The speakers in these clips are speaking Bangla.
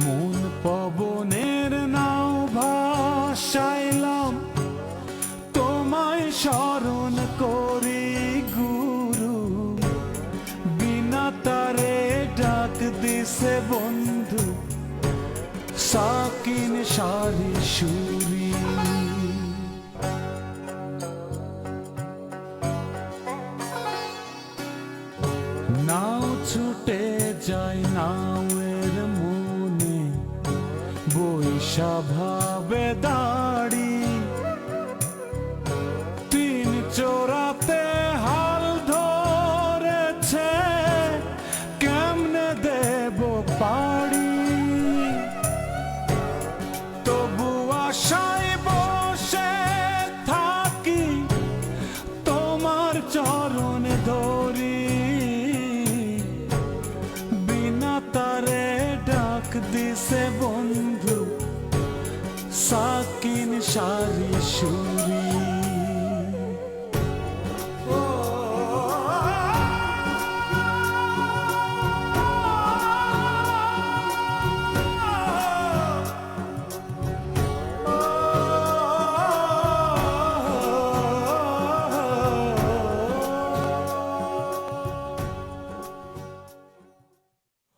মন পবনের নাও ভাসাইলাম, তোমায় স্মরণ করি গুরু। বিনা তারে ডাক দিছে বন্ধু, সাকিন সারি সুরি। নাও ছুটে যায় নাওয়ের মনে, বৈশা ভাবে দাড়ি। তিন চোরাতে হাল ধরেছে, কেমনে দেব পাড়ি। তবু আশায় বসে থাকি, তোমার চরণ ধরি। বিনা তারে ডাক দিছে বন্ধু, সাকিন সারি সুরি।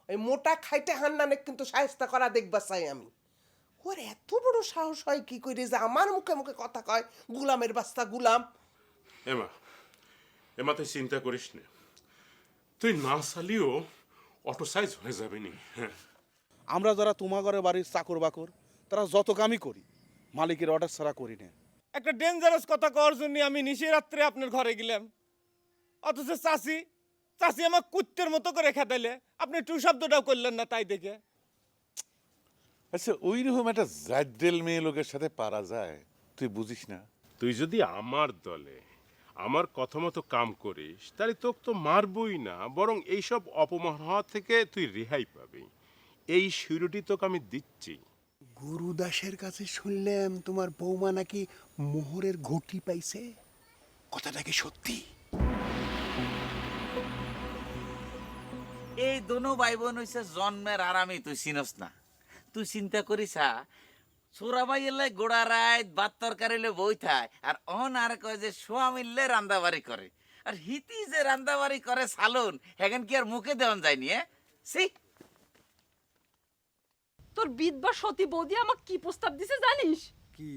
এই মোটা খাইতে হান্নানে কিন্তু সাহেস্তা করা দেখবা চাই আমি। ওর এত বড় সাহস হয় কি করে যে আমার মুখে মুখে কথা কয় গুলামের বাস্তা গুলাম। এমা এমা তুই চিন্তা করিস না, তুই না চালিও অটো সাইজ হয়ে যাবে নি। হ্যাঁ, আমরা যারা তোমার ঘরে বাড়ির চাকর বাকর, তারা যত কামই করি, মালিকের অর্ডার ছাড়া করি না। একটা ডেঞ্জারাস কথা কওয়ার জন্য আমি নিশি রাত্রে আপনার ঘরে গেলাম, অথচ চাচি চাচি আমার কুত্তের মতো করে খেতাইলে আপনি টু শব্দটাও করলেন না তাই দেখে। আচ্ছা ওই রকম একটা জাদ্দেল মেয়ে লোকের সাথে পারা যায়, তুই বুঝিস না? তুই যদি আমার দলে আমার কথা মতো কাম করিস, তাহলে তোকে তো মারবই না, বরং এইসব অপমান হওয়া থেকে তুই রেহাই পাবি। এই শিরোটি তোকে আমি দিচ্ছি। গুরুদাসের কাছে শুনলাম তোমার বৌমা নাকি মোহরের ঘটি পাইছে, কথাটা কি সত্যি? এই দোনো ভাই বোন হইছে জন্মের আরামে, তুই চিনস না। তুই চিন্তা করিস সোরাবাই এলে গোড়া রাত ভাত তরকারি লে বই থায়, আর অন আর কয় যে সোয়া মিললে রান্দাবাড়ি করে। আর হিতি যে রান্দাবাড়ি করে সালুন, হেগেন কি আর মুখে দেওয়ান যায়নি? সি তোর বিধবা সতী বৌদি আমাকে কি প্রস্তাব দিছে জানিস? কি?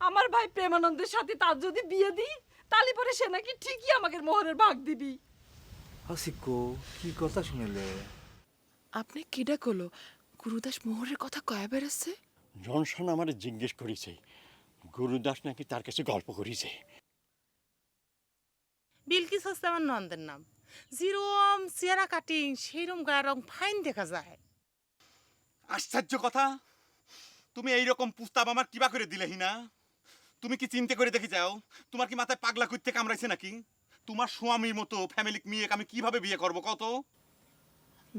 আমার ভাই প্রেমানন্দের সাথে তার যদি বিয়ে দিই, তাহলে পরে সে নাকি ঠিকই আমাকে মোহরের ভাগ দিবি। হাসিকো কি কথা শুনেলে? আপনি কিডা কলো গুরুদাস মোহরের কথা কয়া বেড়াচ্ছে? জনসন আমার জিজ্ঞেস করেছে, গুরুদাস নাকি তার কাছে গল্প করেছে। বিলকিস হচ্ছে আমার নন্দের নাম। যেরম চেহারা কাটিং সেইরম গায়ের রং ফাইন দেখা যায়। আশ্চর্য কথা, তুমি এইরকম প্রস্তাব আমার কিবা করে দিলে হিনা? তুমি কি চিন্তা করে দেখি যাও, তোমার কি মাথায় পাগলা করতে কামড়াইছে নাকি? তোমার স্বামীর মতো ফ্যামিলি মেয়ে আমি কিভাবে বিয়ে করব কত?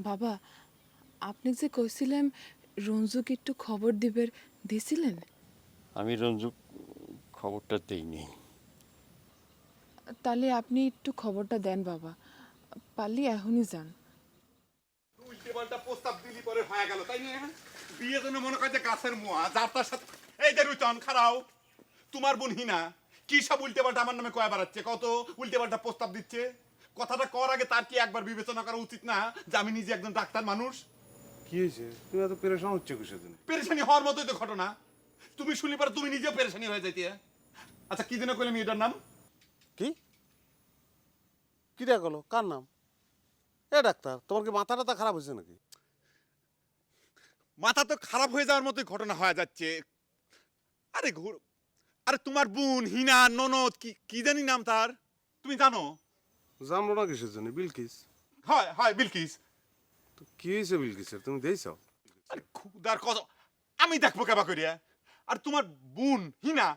বাবা, আপনি যে কইছিলেন রঞ্জুকে একটু খবর দিবের, দিছিলেন? আমি রঞ্জু খবরটা দেইনি। তাহলে আপনি একটু খবরটা দেন বাবা, পারলে এখনই যান। উল্টে পাল্টা প্রস্তাব দিলি পরে হয়ে গেল, তাই না? বিয়ে জন্য মনে করে যে গাছের মোয়া, যার তার সাথে। এই যে রুচন খারাও, তোমার বোন হিনা কি সব উল্টে পাল্টা আমার নামে কয়া বেড়াচ্ছে, কত উল্টে পাল্টা প্রস্তাব দিচ্ছে। কথাটা কর আগে তার কি একবার বিবেচনা করা উচিত না যে আমি নিজে একজন ডাক্তার মানুষ? কি হয়েছে? তুমি এত পেরেশান হচ্ছে কিসের জন্য? পেরেশানি হওয়ার মতোই তো ঘটনা। তুমি শুনলে পরে তুমি নিজেও পেরেশানি হয়ে যাইতে। আচ্ছা কি দিনে কইলে মেয়েটার নাম কি কি দেখলো? কার নাম? এ ডাক্তার, তোমার কি মাথা টাথা খারাপ হয়েছে নাকি? মাথা তো খারাপ হয়ে যাওয়ার মতোই ঘটনা হয়ে যাচ্ছে। আরে আরে তোমার বোন হিনা ননদ কি কি জানি নাম তার, তুমি জানো? জানবো না কিসের জন্য? বিলকিস। হয় হয় বিলকিস। তো কি হয়েছে বিলকিসের, তুমি দেখছো? আরে খুদার কত আমি দেখবো কেবা করিয়া? আর তোমার বোন হিনা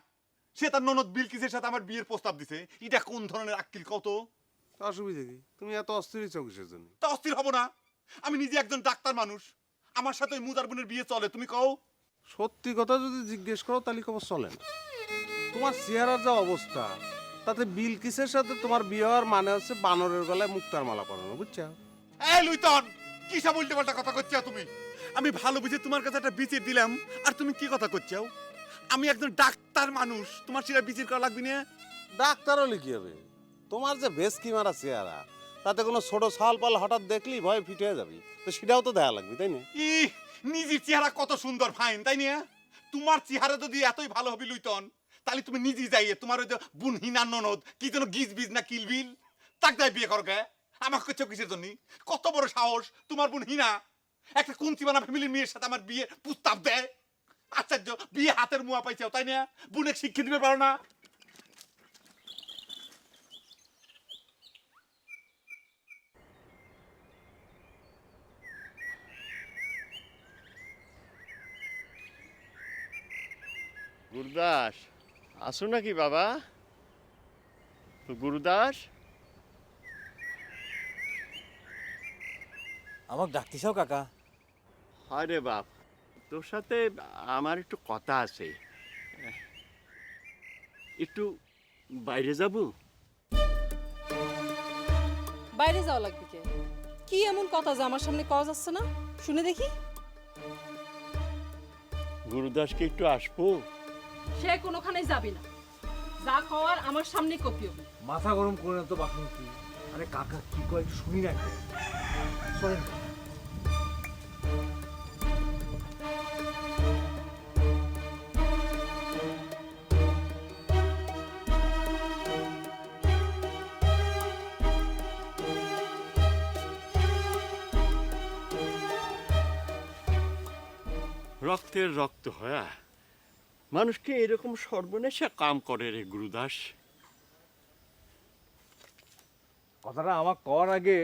সে তার ননদ বিলকিসের সাথে আমার বিয়ের প্রস্তাব দিছে, এটা কোন ধরনের আক্কিল কত? অসুবিধা কি? তুমি এত অস্থির হচ্ছ কিসের জন্য? তা অস্থির হব না? আমি নিজে একজন ডাক্তার মানুষ, আমার সাথে ওই মুদার বোনের বিয়ে চলে, তুমি কও? সত্যি কথা যদি জিজ্ঞেস করো তাহলে খবর চলে না। তোমার চেহারার যা অবস্থা, তাতে বিলকিসের সাথে তোমার বিয়ে হওয়ার মানে হচ্ছে বানরের গলায় মুক্তার মালা পরানো, বুঝছো? এই লুইতন, কি সব উল্টে পাল্টা কথা করছো তুমি? আমি ভালো বুঝে তোমার কাছে একটা বিচার দিলাম আর তুমি কি কথা করছো? আমি একজন ডাক্তার মানুষ, তোমার সেটা বিচার করা লাগবে না। ডাক্তার হলে কি হবে? তোমার যে বেশ কি মারা চেহারা, তাতে কোনো ছোট সাল পাল হঠাৎ দেখলি ভয় ফিট হয়ে যাবি, তো সেটাও তো দেখা লাগবে, তাই না? নিজের চেহারা কত সুন্দর ফাইন, তাই না? তোমার চেহারা যদি এতই ভালো হবে লুইতন, তাহলে তুমি নিজেই যাইয়ে তোমার ওই যে বুনহিনা ননদ কি যেন গিজ বিজ না কিলবিল, তাক যাই বিয়ে করো গে। আমাকে করছো কিসের জন্য? কত বড় সাহস তোমার বুনহিনা একটা কুঞ্চিবানা ফ্যামিলির মেয়ের সাথে আমার বিয়ে প্রস্তাব দেয়। আশ্চর্য, বিয়ে হাতের মুয়া পাইছাও, তাই না? বুনে শিক্ষা দিতে পারো না? গুরুদাস আসো নাকি বাবা? গুরুদাস, আমাকে ডাকতেছাও কাকা? হয় রে বাপ, তোর সাথে আমার একটু কথা আছে, একটু বাইরে যাব। বাইরে যাওয়া লাগবে কে? কি এমন কথা যে আমার সামনে কওয়া যাচ্ছে না? শুনে দেখি। গুরুদাসকে একটু আসবো? সে কোনোখানে যাবি না, যা খাওয়ার আমার সামনে কপি হবে। মাথা গরম করে না তো বাসন্তী। আরে কাকা কি কয় একটু শুনি না। শোনেন, রক্তের রক্ত হয়া মানুষকে এরকম সর্বনেশা কাম করে রে গুরুদাস। কথাটা আমার কর আগে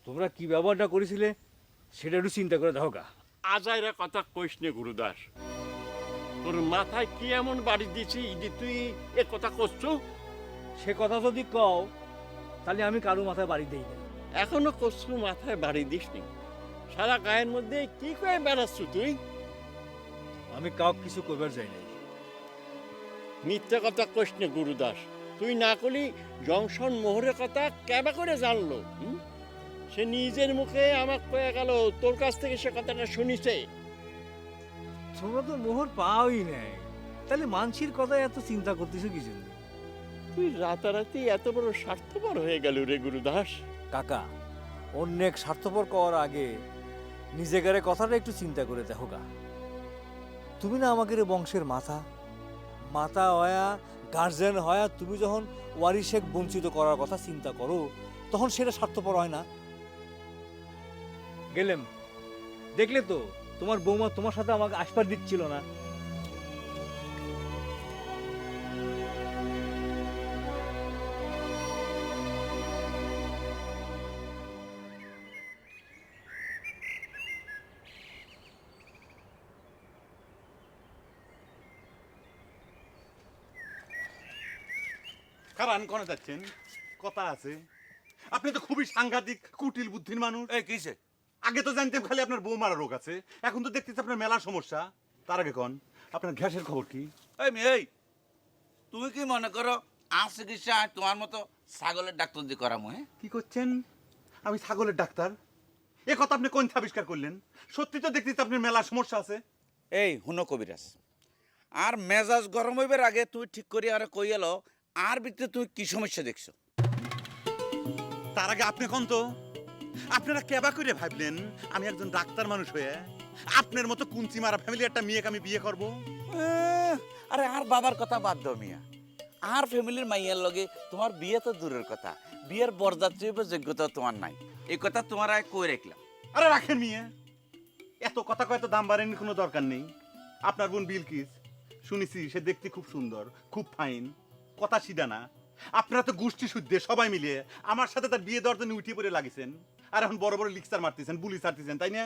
তোমরা কি ব্যবহারটা করেছিলে সেটা একটু চিন্তা করে দেখো গা। আজাইরা কথা কইস নে গুরুদাস, তোর মাথায় কি এমন বাড়ি দিছি যে তুই এ কথা করছো? সে কথা যদি কও তাহলে আমি কারো মাথায় বাড়ি দেই না। এখনো কচু মাথায় বাড়ি দিসনি, সারা গায়ের মধ্যে কি করে বেড়াচ্ছ তুই? আমি কাউ কিছু করবার যাই নাই। মিথ্যা কথা কইস নে গুরুদাস, তুই না করলি জংশন মোহরের কথা কেবা করে জানলো? সে নিজের মুখে আমাকে কয়ে গেল তোর কাছ থেকে সে কথাটা শুনিছে। তোমরা তো মোহর পাওই নাই, তাহলে মানসির কথা এত চিন্তা করতেছো কি জন্য? তুই রাতারাতি এত বড় স্বার্থপর হয়ে গেল রে গুরুদাস। কাকা, অনেক স্বার্থপর করার আগে নিজেকারে কথাটা একটু চিন্তা করে দেখো গা। তুমি না আমাকে বংশের মাথা মাথা হয়া গার্জেন হয়া তুমি যখন ওয়ারিশেক বঞ্চিত করার কথা চিন্তা করো তখন সেটা স্বার্থপর হয় না? গেলেম, দেখলে তো তোমার বৌমা তোমার সাথে আমাকে আসবার দিচ্ছিল না। কারণ কোনে যাচ্ছেন? কথা আছে। আপনি তো খুবই সাংঘাতিক কুটিল বুদ্ধির মানুষ। এই কিসে? আগে তো জানতাম খালি আপনার বৌমারা রোগ আছে, এখন তো দেখতেছি আপনার মেলা সমস্যা। তার আগে কোন আপনার গ্যাসের খবর কি? এই তুই কি মনে করো আর চিকিৎসা তোমার মতো ছাগলের ডাক্তার দিয়ে করামো? হ্যাঁ, কি করছেন? আমি ছাগলের ডাক্তার? এ কথা আপনি কোন আবিষ্কার করলেন? সত্যি তো দেখতেছি আপনার মেলা সমস্যা আছে। এই হুনো কবিরাজ, আর মেজাজ গরম হইবার আগে তুই ঠিক করি আর কই এলো আর ভিতরে তুই কি সমস্যা দেখছো? তার আগে আপনি কোন তো আপনারা কেবা করে ভাবলেন আমি একজন ডাক্তার মানুষ হয়ে আপনার মতো কুঞ্চি মারা ফ্যামিলি একটা মেয়েকে আমি বিয়ে করব? আরে আর বাবার কথা বাদ দাও মিয়া, আর ফ্যামিলির মাইয়ার লগে তোমার বিয়ে তো দূরের কথা, বিয়ের বরযাত্রী যোগ্যতা তোমার নাই। এই কথা তোমার আয় কই রাখলাম। আরে রাখেন মিয়া, এত কথা কয় তো দাম বাড়ানোর কোনো দরকার নেই। আপনার বোন বিলকিস শুনেছি সে দেখতে খুব সুন্দর, খুব ফাইন, কথা সিধা না। আপনারা তো গোষ্ঠী শুদ্ধে সবাই মিলিয়ে আমার সাথে তার বিয়ে দেওয়ার জন্য উঠিয়ে পড়ে লাগিয়েছেন, আর এখন বড় বড় লিকচার মারতেছেন, বুলি ছাড়তেছেন, তাই না?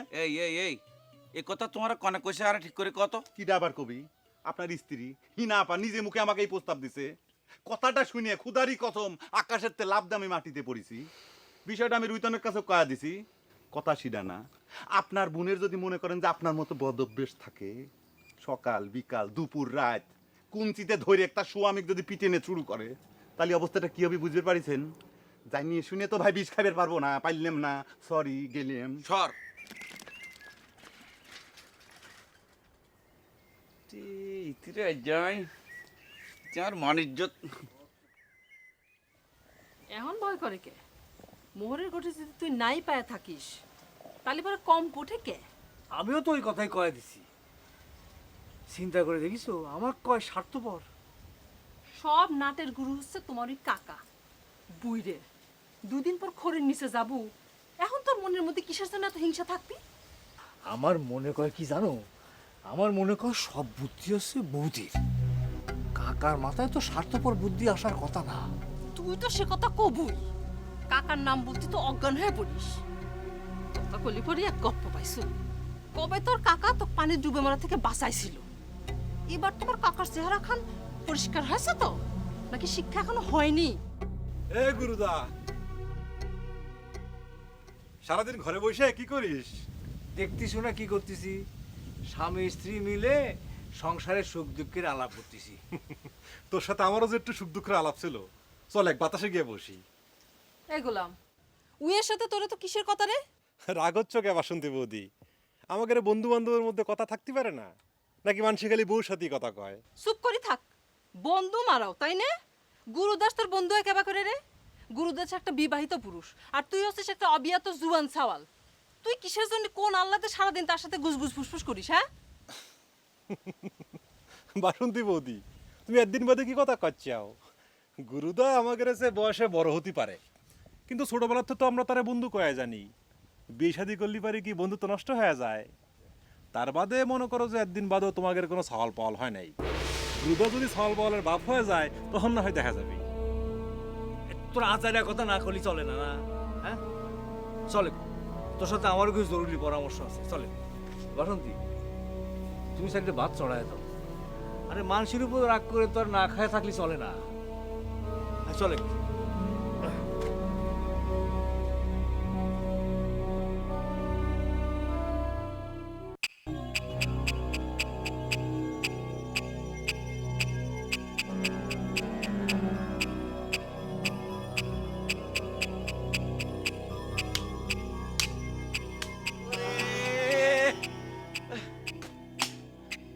এই কথা তোমার কনে কইছে আর ঠিক করে কত? কিডা আবার কবি? আপনার স্ত্রী হিনা আপা নিজে মুখে আমাকে এই প্রস্তাব দিছে। কথাটা শুনে খুদারি কথম আকাশের তে লাভ দামে মাটিতে পড়েছি। বিষয়টা আমি রুইতনের কাছে কয়া দিছি, কথা সিডা না। আপনার বোনের যদি মনে করেন যে আপনার মতো বদভ্যাস থাকে, সকাল বিকাল দুপুর রাত কুঞ্চিতে ধরে একটা স্বামীকে যদি পিটেনে শুরু করে, তাহলে অবস্থাটা কি হবে বুঝতে পারিছেন? জানি শুনে তো ভাই বিষ খাইবার পারবো না, পাইলাম না, সরি গেলাম। সর ইতিরে যাই আমার মান ইজ্জত। এখন ভয় করে কে? মোহরের ঘটে যদি তুই নাই পায়ে থাকিস তাহলে পরে কম কোঠে কে? আমিও তো ওই কথাই কয়ে দিছি। চিন্তা করে দেখিছো আমার কয় স্বার্থপর। সব নাটের গুরু হচ্ছে তোমার ওই কাকা বুইরে। দুদিন পর খড়ের নিচে যাবো, এখন তোর মনের মধ্যে কিসের জন্য এত হিংসা থাকবি? আমার মনে কয় কি জানো, আমার মনে কয় সব বুদ্ধি হচ্ছে বৌদির। কাকার মাথায় তো স্বার্থপর বুদ্ধি আসার কথা না। তুই তো সে কথা কবুই, কাকার নাম বলতে তো অজ্ঞান হয়ে পড়িস। কথা কলি পরি এক গপ্প পাইছো, কবে তোর কাকা তো পানির ডুবে মারা থেকে বাঁচাইছিল। এবার তোমার কাকার চেহারা খান পরিষ্কার হয়েছে তো, নাকি শিক্ষা এখনো হয়নি? এ গুরুদা, সারাদিন ঘরে বসে কি করিস? দেখতিস না কি করতেছি, স্বামী স্ত্রী মিলে সংসারের সুখ দুঃখের আলাপ করতেছি। তোর সাথে আমারও যে একটু সুখ দুঃখের আলাপ ছিল, চল এক বাতাসে গিয়ে বসি। এই গোলাম, উইয়ের সাথে তোরে তো কিসের কথা রে? রাগ হচ্ছ কে বাসন্তী বৌদি? আমাদের বন্ধু বান্ধবের মধ্যে কথা থাকতে পারে না নাকি? মানুষ খালি বউর সাথেই কথা কয়। চুপ করি থাক, বন্ধু মারাও তাই না? গুরুদাস তোর বন্ধু একেবা করে রে? গুরুদাস একটা বিবাহিত পুরুষ, আর তুই হচ্ছিস একটা অবিয়াত জুয়ান সাওয়াল। তুই কিসের জন্য কোন আল্লাহতে সারাদিন তার সাথে গুজগুজ ফুসফুস করিস? হ্যাঁ বাসন্তী বৌদি, তুমি একদিন বাদে কি কথা করছাও? গুরুদা আমাদের সে বয়সে বড় হতে পারে, কিন্তু ছোটবেলার তো আমরা তারে বন্ধু কয়ে জানি। বিয়ে শাদি করলে পারে কি বন্ধুত্ব নষ্ট হয়ে যায়? তার বাদে মনে করো যে একদিন বাদেও তোমাদের কোনো সওয়াল পাওয়াল হয় নাই। গুরুদা যদি সওয়াল পাওয়ালের বাপ হয়ে যায় তখন না হয় দেখা যাবে। তোর আচারের কথা না করলে চলে না, না? হ্যাঁ চলে, তোর সাথে আমারও কিছু জরুরি পরামর্শ আছে, চলে। বাসন্তী, তুমি সাইডে ভাত চড়ায় দাও। আরে মানুষের উপর রাগ করে তো আর না খায় থাকলে চলে না। চলে।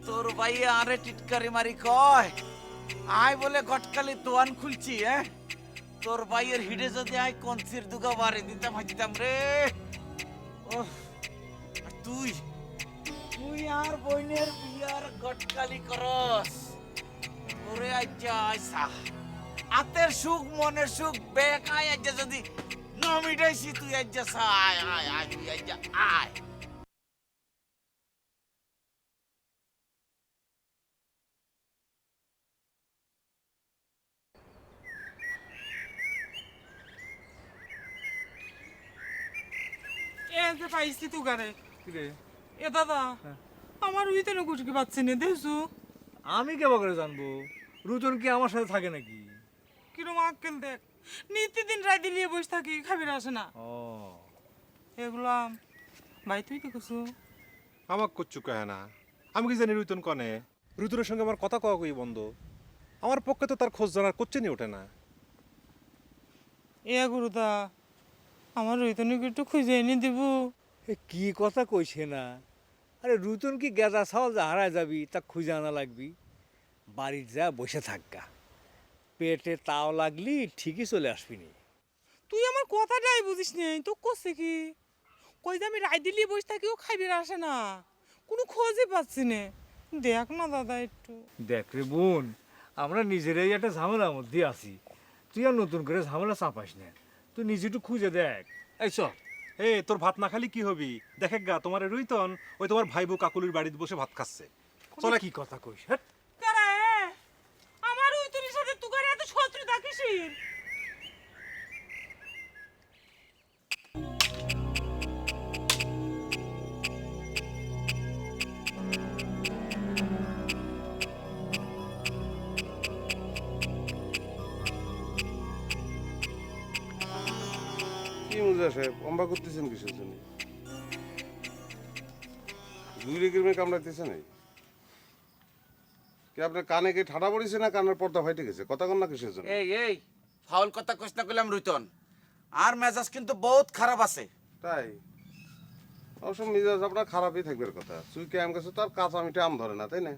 তোর ভাই আরে টিটকারি মারি কয় আয় বলে গটকালি দোয়ান খুলছি। তোর ভাইয়ের হিডে যদি আয় কনসির দুগা বাড়ি দিতাম হাজিতাম রে। ওহ, আর তুই তুই আর বইনের বিয়ার গটকালি করস। ওরে আজ্জা আইসা আতের সুখ মনের সুখ বেকায় আজ্জা যদি নমিটাইছি তুই আজ্জা আয় আয় আয় তুই আজ্জা আয়। যে পাইছি তুগারে এ দাদা, আমার উইতে না কুচকি পাচ্ছি না দেখছো? আমি কেবা করে জানবো? রুজন কি আমার সাথে থাকে নাকি? কিরম আক্কেল দেখ, নিত্যদিন রায় দিলিয়ে বসে থাকি, খাবির আসে না। ও এগুলা ভাই তুই দেখছো? আমার কচ্ছু কহে না, আমি কি জানি রুতন কনে? রুতনের সঙ্গে আমার কথা কওয়া কই বন্ধ। আমার পক্ষে তো তার খোঁজ জানার কোচ্চেনই ওঠে না। এ গুরুদা, আমার রইতনকে একটু খুঁজে এনে দিব। কি কথা কইছে না? আরে রুতন কি গেদা ছাওয়াল যা হারায় যাবি তা খুঁজে আনা লাগবি? বাড়ির যা বসে থাকগা, পেটে তাও লাগলি ঠিকই চলে আসবি নি। তুই আমার কথাটাই বুঝিস নেই তো, করছে কি কই যে আমি রায় দিলিয়ে বসে থাকি, ও খাইবির আসে না, কোনো খোঁজই পাচ্ছি না। দেখ না দাদা একটু। দেখ রে বোন, আমরা নিজেরাই একটা ঝামেলার মধ্যে আছি, তুই আর নতুন করে ঝামেলা চাপাস না। তুই নিজে একটু খুঁজে দেখ। এই চল। এ তোর ভাত না খালি কি হবি? দেখে গা তোমার রুইতন ওই তোমার ভাই বউ কাকুলির বাড়িতে বসে ভাত খাচ্ছে। চলে কি কথা কইস? হ্যাঁ কারা আমার রইতনের সাথে তুগারে এত শত্রুতা কিসের? কি মুজা সাহেব অম্বা করতেছেন কিসের জন্য? দুই রেগের মেয়ে কামড়াইতেছে নাই কি? আপনার কানে কি ঠাডা পড়েছে না কানের পর্দা ফাইটে গেছে? কথা কন না কিসের জন্য? এই এই ফাউল কথা কইস না কইলাম রুতন। আর মেজাজ কিন্তু বহুত খারাপ আছে। তাই অবশ্য মিজাজ আপনার খারাপই থাকবে কথা। চুইকে আম গাছে তো আর কাঁচা মিঠে আম ধরে না, তাই না?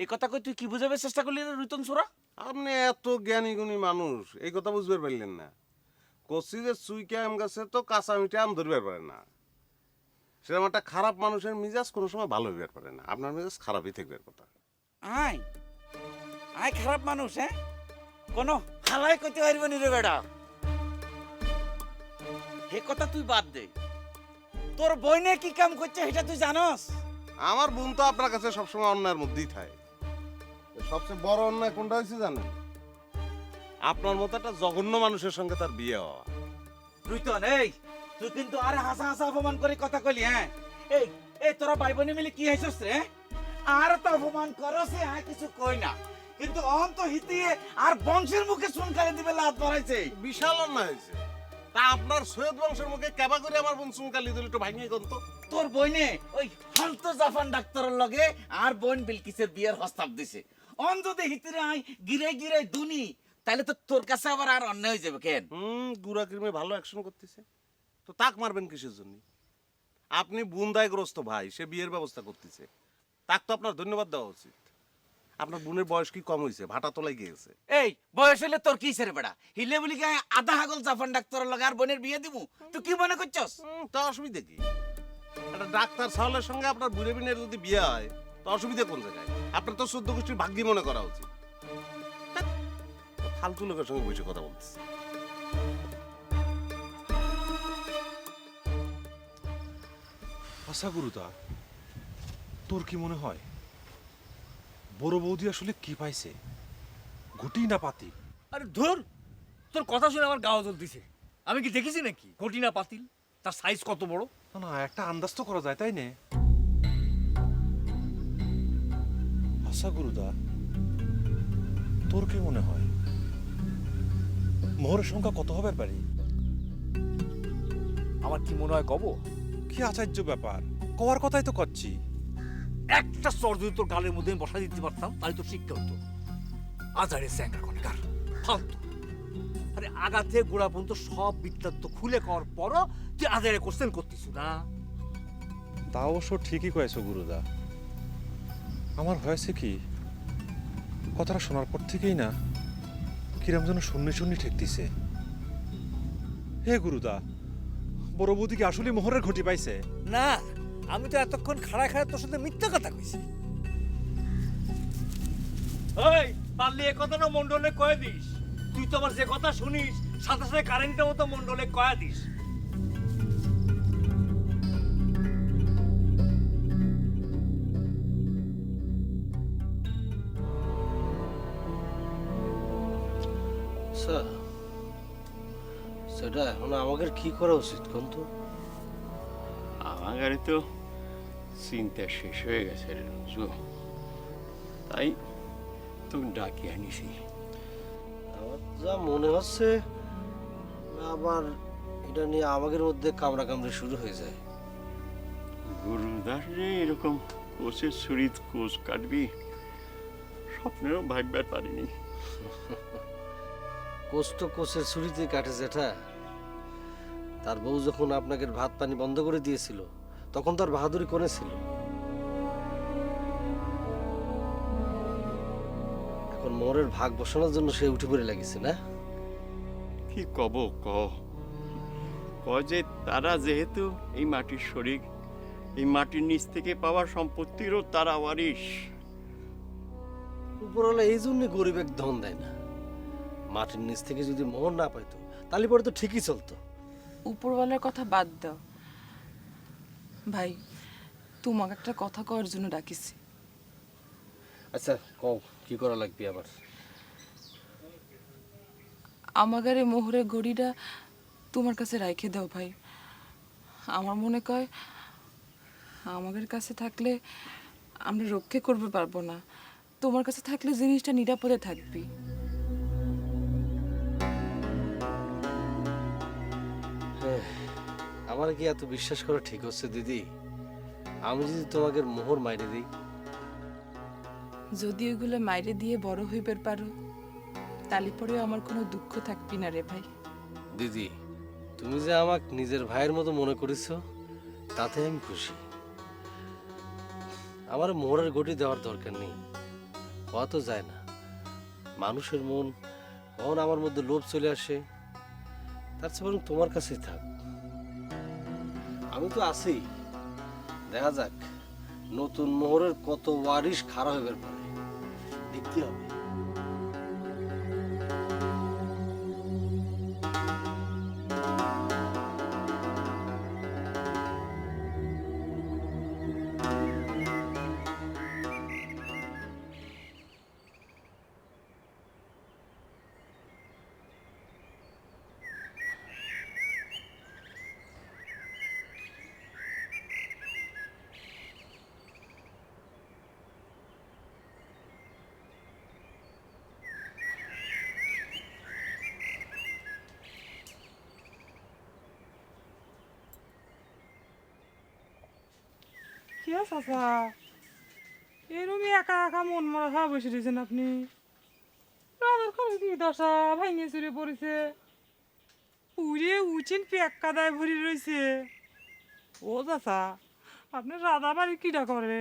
এই কথা কই তুই কি বুঝাবে চেষ্টা করলি রে রুতন ছোড়া? আপনি এত জ্ঞানী গুণী মানুষ, এই কথা বুঝতে পারলেন না? কচি যে চুইকে আম গাছে তো কাঁচা মিঠে আম ধরবে পারে না, সেরকম একটা খারাপ মানুষের মিজাজ কোনো সময় ভালো হইবার পারে না। আপনার মিজাজ খারাপই থাকবে কথা। আয় আয় খারাপ মানুষ, হ্যাঁ? কোনো হালাই কইতে পারবে নি রে বেটা। হে কথা তুই বাদ দে, তোর বইনে কি কাম করছে সেটা তুই জানস? আমার বোন তো আপনার কাছে সবসময় অন্যায়ের মধ্যেই থাকে। সবচেয়ে বড় অন্যায় কোনটা হয়েছে জানেন? আপনার মতো একটা জঘন্য মানুষের সঙ্গে তার বিয়ে হওয়া। রুইতন, এই তুই কিন্তু আরে হাসা হাসা অপমান করে কথা কইলি, হ্যাঁ? এই এই তোরা ভাই বোনে মিলে কি হইছস রে? আর তো অপমান করস, হ্যাঁ কিছু কই না, কিন্তু অন্ত হিতিয়ে আর বংশের মুখে সুনকালে দিবে লাত বাড়াইছে। বিশাল অন্যায় হয়েছে। তা আপনার সৈয়দ বংশের মুখে কেবা করে আমার বোন সুনকালি দিল, একটু ভাঙিয়ে কোন তো। তোর বইনে ওই হলতো জাফান ডাক্তারের লগে আর বোন বিলকিসের বিয়ের প্রস্তাব দিছে। অন যদি হিতিরে আই গিরে গিরে দুনি, তাহলে তো তোর কাছে আবার আর অন্যায় হয়ে যাবে কেন? গুড়া ক্রিমে ভালো অ্যাকশন করতেছে, তো তাক মারবেন কিসের জন্য? আপনি বুন্দায়গ্রস্ত ভাই, সে বিয়ের ব্যবস্থা করতেছে, তাক তো আপনার ধন্যবাদ দেওয়া উচিত। আপনার বোনের বয়স কি কম হয়েছে? ভাটা তোলাই গিয়েছে। এই বয়স হলে তোর কি ছেড়ে বেড়া? হিলে বলি গায়ে আধা হাগল জাফান ডাক্তারের লগে আর বোনের বিয়ে দিমু, তুই কি মনে করছস? তা অসুবিধা কি? একটা ডাক্তার সাহলের সঙ্গে আপনার বুড়ে বিনের যদি বিয়ে হয়, তো অসুবিধা কোন জায়গায়? আপনার তো 14 গোষ্ঠীর ভাগ্যি মনে করা উচিত। ফালতু লোকের সঙ্গে বসে কথা বলতেছে। আচ্ছা গুরুদা, তোর কি মনে হয় বড় বৌদি আসলে কি পাইছে, ঘটি না পাতি? আরে ধুর, তোর কথা শুনে আমার গাও জ্বলতিছে। আমি কি দেখেছি নাকি ঘটি না পাতিল, তার সাইজ কত বড়? না একটা আন্দাজ তো করা যায়, তাই না? আচ্ছা গুরুদা, তোর কি মনে হয় মোহরের সংখ্যা কত হবে পারি? আমার কি মনে হয় কব? কি আশ্চর্য ব্যাপার, কওয়ার কথাই তো করছি। একটা চর যদি তোর গালের মধ্যে বসা দিতে পারতাম, তাহলে তোর শিক্ষা হতো। আজারে স্যাঙ্গা কনকার ফালতু। আরে আগাতে গোড়া পর্যন্ত সব বৃত্তান্ত খুলে করার পরও তুই আজারে কোশ্চেন করতিস না। তা অবশ্য ঠিকই কয়েছো গুরুদা। আমার হয়েছে কি, কথাটা শোনার পর থেকেই না কিরম যেন শূন্য শূন্য ঠেকতিছে। হে গুরুদা, বড় বৌদি কি আসলে মোহরের ঘটি পাইছে? না, আমি তো এতক্ষণ খাড়া খাড়া তোর সাথে মিথ্যা কথা কইছি। এই পারলি এ কথাটা মন্ডলে কয়ে দিস। তুই তো আমার যে কথা শুনিস, সাথে সাথে কারেন্টের মতো মন্ডলে কয়ে দিস। সেটা এখন আমাদের কি করা উচিত কোন তো? আমার তো চিন্তা শেষ হয়ে গেছে রে রঞ্জু, তাই তুমি ডাকি আনিছি। আমার যা মনে হচ্ছে আবার এটা নিয়ে আমাদের মধ্যে কামড়া কামড়ি শুরু হয়ে যায়। গুরুদাস যে এরকম কোচের ছুরিত কোচ কাটবি স্বপ্নেরও ভাববার পারিনি। কোচ তো কোচের ছুরিতে কাটে জেঠা। তার বউ যখন আপনাকে ভাত পানি বন্ধ করে দিয়েছিল, তখন তার বাহাদুরি কোনে ছিল? এখন মোরের ভাগ বসানোর জন্য সে উঠে পড়ে লাগিছে না? কি কব যে তারা যেহেতু এই মাটির শরীর, এই মাটির নিচ থেকে পাওয়া সম্পত্তিরও তারা ওয়ারিশ। উপরওয়ালা এই জন্য গরিবের ধন দেয় না। মাটির নিচ থেকে যদি মোহর না পাইতো, তাহলে পরে তো ঠিকই চলতো। উপরওয়ালার কথা বাদ দাও ভাই, তোমাকে একটা কথা কওয়ার জন্য ডাকিছি। আচ্ছা কও, কি করা লাগবে আমার? আমাগারে মোহরের ঘড়িটা তোমার কাছে রাইখে দাও ভাই। আমার মনে কয় আমাদের কাছে থাকলে আমরা রক্ষে করতে পারবো না, তোমার কাছে থাকলে জিনিসটা নিরাপদে থাকবে। আমার কি এত বিশ্বাস করা ঠিক হচ্ছে দিদি? আমি যদি তোমাকে মোহর মাইরে দিই? যদি ওইগুলো মাইরে দিয়ে বড় হইবার পারো, তালি পরেও আমার কোনো দুঃখ থাকবি না রে ভাই। দিদি, তুমি যে আমাকে নিজের ভাইয়ের মতো মনে করেছ তাতে আমি খুশি। আমার মোহরের গটি দেওয়ার দরকার নেই, হওয়া তো যায় না। মানুষের মন কখন আমার মধ্যে লোভ চলে আসে, তার চেয়ে বরং তোমার কাছেই থাক। আমি তো আছি, দেখা যাক নতুন মোহরের কত ওয়ারিশ খারাপ হইবার পারে, দেখতে হবে। কি আছে চাচা, এরমই একা একা মন মরা ভাব বসে রয়েছেন আপনি? রাজার ঘরে কি দশা ভাঙে চুরে পড়েছে, উড়ে উচিন পেক্কা দায় ভরি রয়েছে। ও চাচা, আপনার রাধা বাড়ি কিটা করে?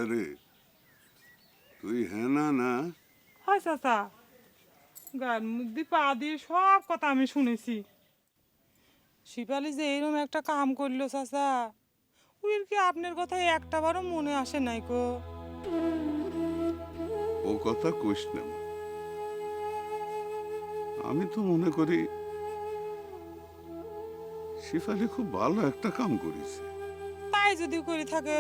রে তুই হেনা না? হয় চাচা, গান মধ্যে পা দিয়ে সব কথা আমি শুনেছি। শিপালি যে এরকম একটা কাম করলো চাচা, উইল কি আপনার কথা একটা বারও মনে আসে নাই কো? ও কথা কইস না, আমি তো মনে করি শিফালি খুব ভালো একটা কাম করেছে। তাই যদি করে থাকে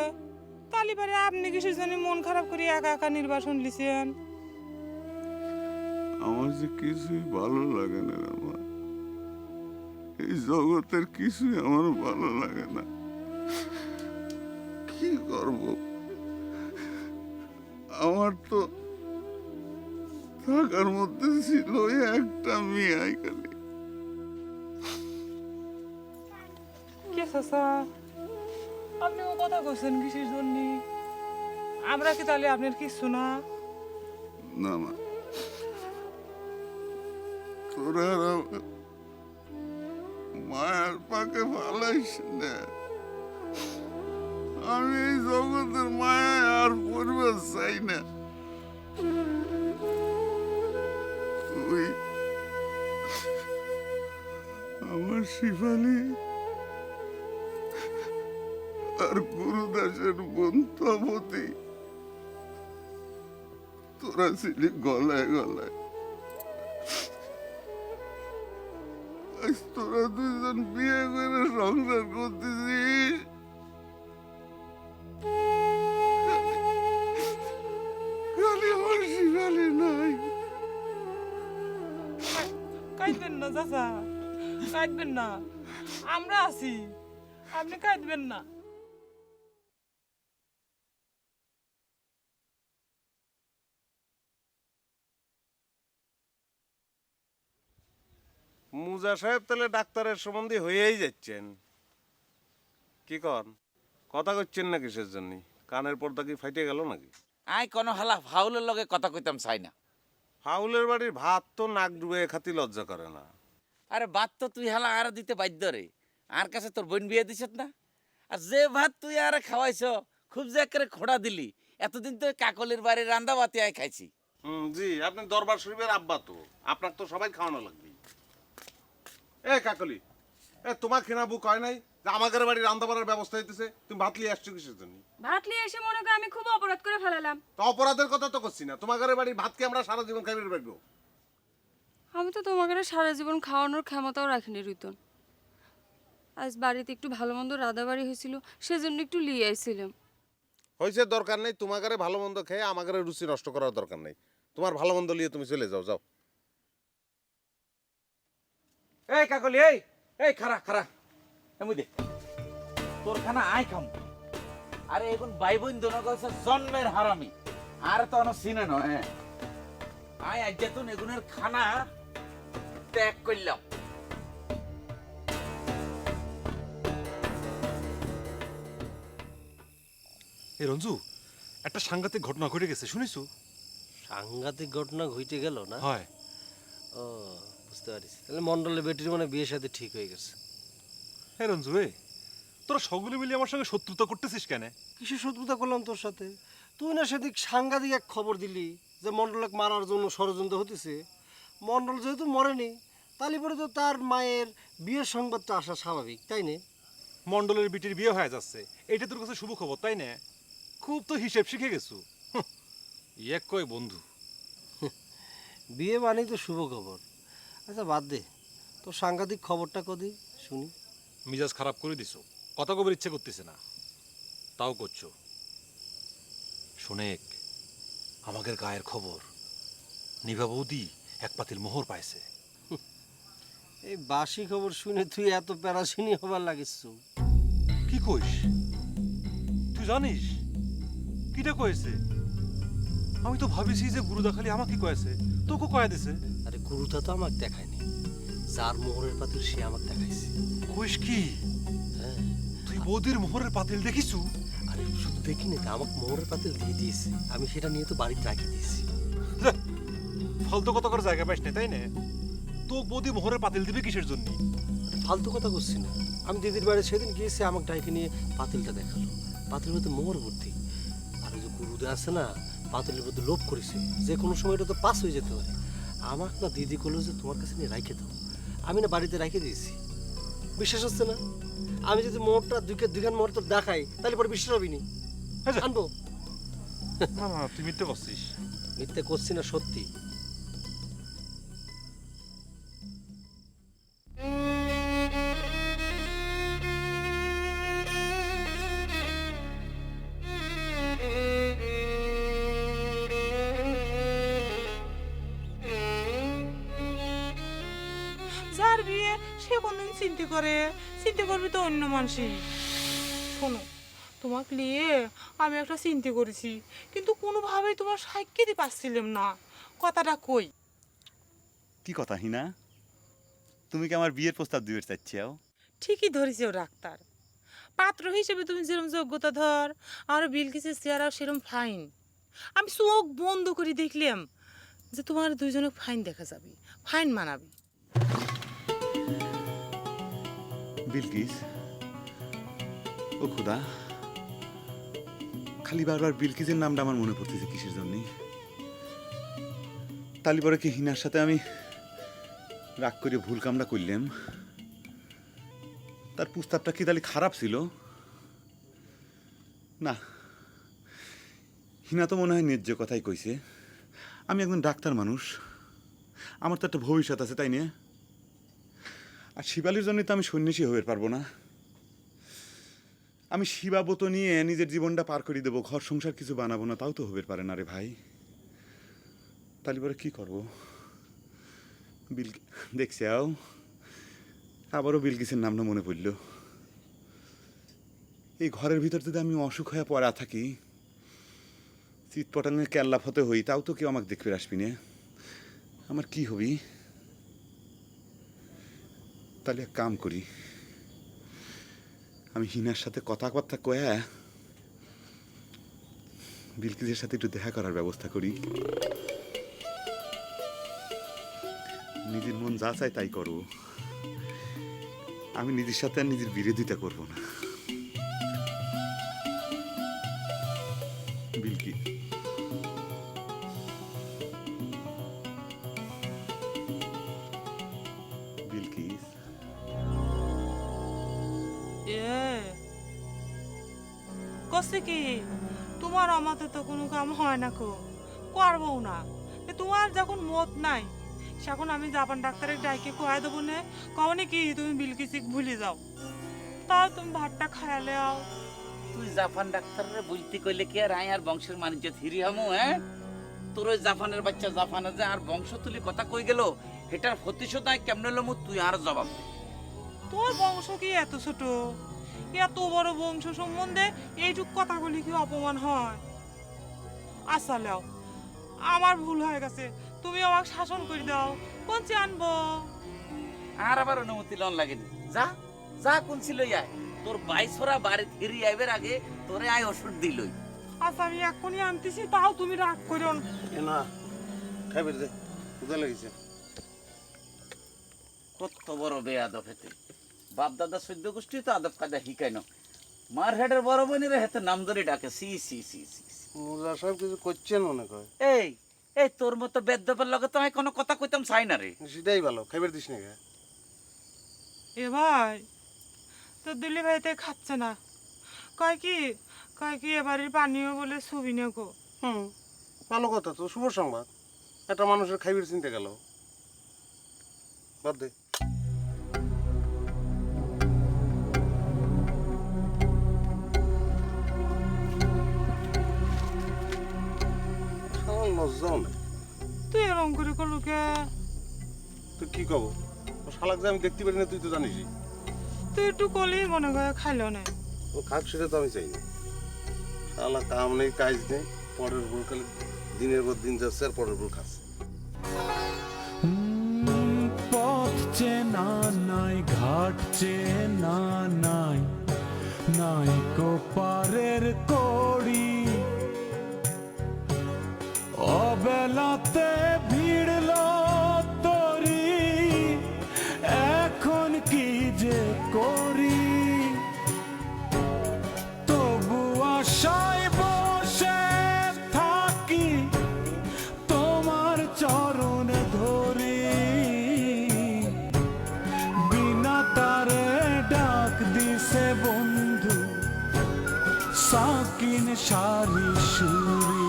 তাহলে পারে আপনি কিসের জন্য মন খারাপ করে একা একা নির্বাসন লিছেন? আমার যে কিছুই ভালো লাগে না আমার, এই জগতের কিছুই আমার ভালো লাগে না। কি করব, আমার তো থাকার মধ্যে ছিল একটা মেয়ে খালি। কে চাচা, আপনি ও কথা করছেন কিসের জন্য? আমরা কি তাহলে আপনার কিছু না? না মা, তোরা মায়ের পাকে ভালাইস না। আমি এই জগতের মায়া আর পরিবার চাই না। তুই আমার শিফালি আর গুরুদাসের বন্ধুপতি, তোরা ছিলি গলায় গলায়। আজ তোরা দুজন বিয়ে করে সংসার করতেছিস, খালি আমার শিফালি নাই। কাঁদবেন না চাচা, কাঁদবেন না, আমরা আছি, আপনি কাঁদবেন না। মুজা সাহেব তাহলে ডাক্তারের সম্বন্ধে হয়েই যাচ্ছেন, কি কর কথা করছেন না কিসের জন্য? কানের পর্দা কি ফাইটে গেল নাকি? আই কোনো হালা ফাউলের লগে কথা কইতাম চাই না। ফাউলের বাড়ির ভাত তো নাক ডুবে খাতি লজ্জা করে না। আরে ভাত তো তুই হালা আর দিতে বাধ্য রে, আর কাছে তোর বোন বিয়ে দিছত না। আর যে ভাত তুই আর খাওয়াইছ, খুব যে করে খোড়া দিলি। এতদিন তো কাকলির বাড়ির রান্দা বাতি আয় খাইছি। জি, আপনি দরবার শরীফের আব্বা, তো আপনার তো সবাই খাওয়ানো লাগবে। এ কাকলি, তোমার খেনাবু কয় নাই যে আমাদের বাড়ি রান্না বাড়ার ব্যবস্থা হইতেছে, তুমি ভাত লিয়ে আসছো কিসের জন্য? ভাত লিয়ে এসে মনে করি আমি খুব অপরাধ করে ফেলালাম। তো অপরাধের কথা তো করছি না, তোমাদের বাড়ির ভাতকে আমরা সারা জীবন খাইবে পারবো। আমি তো তোমাকে সারা জীবন খাওয়ানোর ক্ষমতাও রাখিনি রুতন। আজ বাড়িতে একটু ভালো মন্দ রাধা বাড়ি হয়েছিল, সেজন্য একটু লিয়ে আইছিলাম। হয়েছে, দরকার নেই তোমাদের ভালো মন্দ খেয়ে আমাদের রুচি নষ্ট করার দরকার নেই। তোমার ভালো মন্দ লিয়ে তুমি চলে যাও, যাও। এই কাকলি, এই এই খারা খারা, এমনি দে তোর খানা আই খাম। আরে এখন ভাই বোন দোনো কইছে জন্মের হারামি, আর তো অন সিনে নয়। আয় আজ যেতুন এগুনের খানা ত্যাগ করলাম। এ রঞ্জু, একটা সাংঘাতিক ঘটনা ঘটে গেছে, শুনিস? সাংঘাতিক ঘটনা ঘটে গেল না? হয়। ও বুঝতে পারছি, তাহলে মন্ডলের বেটির মানে বিয়ের সাথে ঠিক হয়ে গেছে। হ্যাঁ রঞ্জু এ, তোরা সকলে মিলে আমার সঙ্গে শত্রুতা করতেছিস কেন? কিসের শত্রুতা করলাম তোর সাথে? তুই না সেদিক সাংঘাতিক এক খবর দিলি যে মন্ডলকে মারার জন্য ষড়যন্ত্র হতেছে। মন্ডল যেহেতু মরেনি, তাহলে পরে তো তার মায়ের বিয়ের সংবাদটা আসা স্বাভাবিক, তাই না? মন্ডলের বিটির বিয়ে হয়ে যাচ্ছে, এটা তোর কাছে শুভ খবর তাই না? খুব তো হিসেব শিখে গেছু। এক কয় বন্ধু, বিয়ে মানেই তো শুভ খবর। আচ্ছা বাদ দে, তোর সাংঘাতিক খবরটা কদি শুনি। মিজাজ খারাপ করে দিছো, কথা কবার ইচ্ছে করতেছে না, তাও করছো। শোনেক, আমাদের গায়ের খবর, নিভা বৌদি এক পাতিল মোহর পাইছে। এই বাসি খবর শুনে তুই এত প্যারাশিনি হবার লাগিস? কি কইস? তুই জানিস কিটা কয়েছে? আমি তো ভাবিছি যে গুরুদা খালি আমাকে কয়েছে, তোকে কয়া দিছে। আরে গুরুদা তো আমাকে দেখায়নি, যার মোহরের পাতিল সে আমাকে দেখাইছে। কইস কি? হ্যাঁ। তুই বৌদির মোহরের পাতিল দেখিছু? আরে শুধু দেখিনি তো, আমাকে মোহরের পাতিল দিয়ে দিয়েছে, আমি সেটা নিয়ে তো বাড়িতে রাখি দিয়েছি। ফালতু কথা করে জায়গা পাইস না তাই না? তো বৌদি মোহরের পাতিল দিবে কিসের জন্য? ফালতু কথা করছি না, আমি দিদির বাড়ি সেদিন গিয়েছি, আমাকে ডাইকে নিয়ে পাতিলটা দেখালো, পাতিলের মধ্যে মোহর ভর্তি। আর ওই যে গুরুদা আছে না, পাতিলের মধ্যে লোভ করেছে, যে কোনো সময় এটা তো পাস হয়ে যেতে পারে। আমাকে না দিদি করলো যে তোমার কাছে নিয়ে রাখে দাও, আমি না বাড়িতে রেখে দিয়েছি। বিশ্বাস হচ্ছে না? আমি যদি মোহরটা দুইখান মোহর তো দেখাই, তাহলে পরে বিশ্বাস হবি নি। আনবো না না, তুই মিথ্যে করছিস। মিথ্যে করছি না, সত্যি। যার বিয়ে সে কোনদিন চিন্তা করে? চিন্তা করবি তো অন্য মানুষই। শোনো, তোমাকে নিয়ে আমি একটা চিন্তা করেছি, কিন্তু কোনোভাবেই তোমার সাক্ষী দিতে পারছিলাম না। কথাটা কই? কি কথা হিনা? তুমি কি আমার বিয়ের প্রস্তাব দিতে চাচ্ছিও? ঠিকই ধরেছে ডাক্তার। পাত্র হিসেবে তুমি যেরকম যোগ্যতা ধর, আর বিলকিসের চেহারা সেরকম ফাইন। আমি চোখ বন্ধ করে দেখলাম যে তোমার দুইজনে ফাইন দেখা যাবে, ফাইন মানাবে। বিলকিস, ও খুদা, খালি বারবার বিলকিসের নামটা আমার মনে পড়তেছে কিসের জন্য? তালিপরে কি হিনার সাথে আমি রাগ করে ভুল কামটা করলাম? তার প্রস্তাবটা কি তাহলে খারাপ ছিল? না, হিনা তো মনে হয় ন্যায্য কথাই কইছে। আমি একজন ডাক্তার মানুষ, আমার তো একটা ভবিষ্যৎ আছে তাই নিয়ে। আর শিবালির জন্য তো আমি সন্ন্যাসী হয়ে পারবো না। আমি শিবাবত নিয়ে নিজের জীবনটা পার করে দেবো, ঘর সংসার কিছু বানাবো না, তাও তো হতে পারে না রে ভাই। তাহলে পরে কি করবো? দেখছি আবারও বিলকিসের নামটা মনে পড়ল। এই ঘরের ভিতর যদি আমি অসুখ হয়ে পড়া থাকি, চিৎপটাঙ্গে কেল্লাফ হতে হই, তাও তো কেউ আমাকে দেখবে আসবি না। আমার কি হবি? তাহলে এক কাম করি, আমি হিনার সাথে কথা কয়া বিলকিসের সাথে একটু দেখা করার ব্যবস্থা করি। নিজের মন যা চায় তাই করবো, আমি নিজের সাথে আর নিজের বিরোধিতা করব না। বিলকি, বিলকিস, কষ্ট কি? তোমার আমাতে তো কোনো কাম হয় না, করবো না। তোমার যখন মত নাই, এখন আমি জাপান ডাক্তারের ডাইকে খোয়াই দেবো না। কখনই কি তুমি বিলকিসিক ভুলে যাও, তাও তুমি ভাতটা খায়ালে আও। তুই জাপান ডাক্তারের বলতে কইলে কি আর আর বংশের বাণিজ্য থিরি হামু? হ্যাঁ, তোর ওই জাপানের বাচ্চা জাপানে যে আর বংশ তুলি কথা কই গেল, এটার প্রতিশোধ কেমনে লমু তুই আর জবাব দে। তোর বংশ কি এত ছোট? এত বড় বংশ সম্বন্ধে এইটুক কথা বলি কি অপমান হয়? আচ্ছা লেও, আমার ভুল হয়ে গেছে, তুমি আমাকে শাসন করে দাও। কোনচে আনবো? আর আবার অনুমতি লন লাগেনি। যা যা কোন ছিল আয়, তোর বাইছরা বাড়ি ফিরি আইবার আগে তোরে আয় ওষুধ দিলই। আচ্ছা আমি এখনই আনতেছি, তাও তুমি রাগ করো না। খাইবে দে কোথায় লেগেছে কত বড় বেয়াদব হেতে বাপ দাদা সদ্য গোষ্ঠী তো আদব কায়দা শিকাই না মার হেডের বড় বোনের হেতে নাম ধরে ডাকে সি সি সি সি মুজা সাহেব কিছু করছেন মনে কয় এই এই তোর মতো বেদ্যপের লগে তো আমি কোনো কথা কইতাম চাই না রে সেটাই ভালো খাইবে দিস না গে এ ভাই তোর দিল্লি ভাইতে খাচ্ছে না কয় কি এবারের পানিও বলে ছবি নে গো ভালো কথা তো শুভ সংবাদ একটা মানুষের খাইবির চিনতে গেল বাদ দে লজ্জাও নাই তুই এরকম করে করলো কে তুই কি কব ও শালাক যে আমি দেখতে পারি না তুই তো জানিসই তুই একটু কলেই মনে করে খাইলো না ও খাক সেটা তো আমি চাই না শালা কাম নেই কাজ নেই পরের ভুল খালি দিনের পর দিন যাচ্ছে আর পরের ভুল খাচ্ছে পথ চেনা নাই ঘাট চেনা নাই নাই কোপারের কড়ি অবেলাতে ভিড়ল তরি এখন কি যে করি তবু আশায় বসে থাকি তোমার চরণ ধরি বিনা তারে ডাক দিছে বন্ধু সাকিন সারি সুরি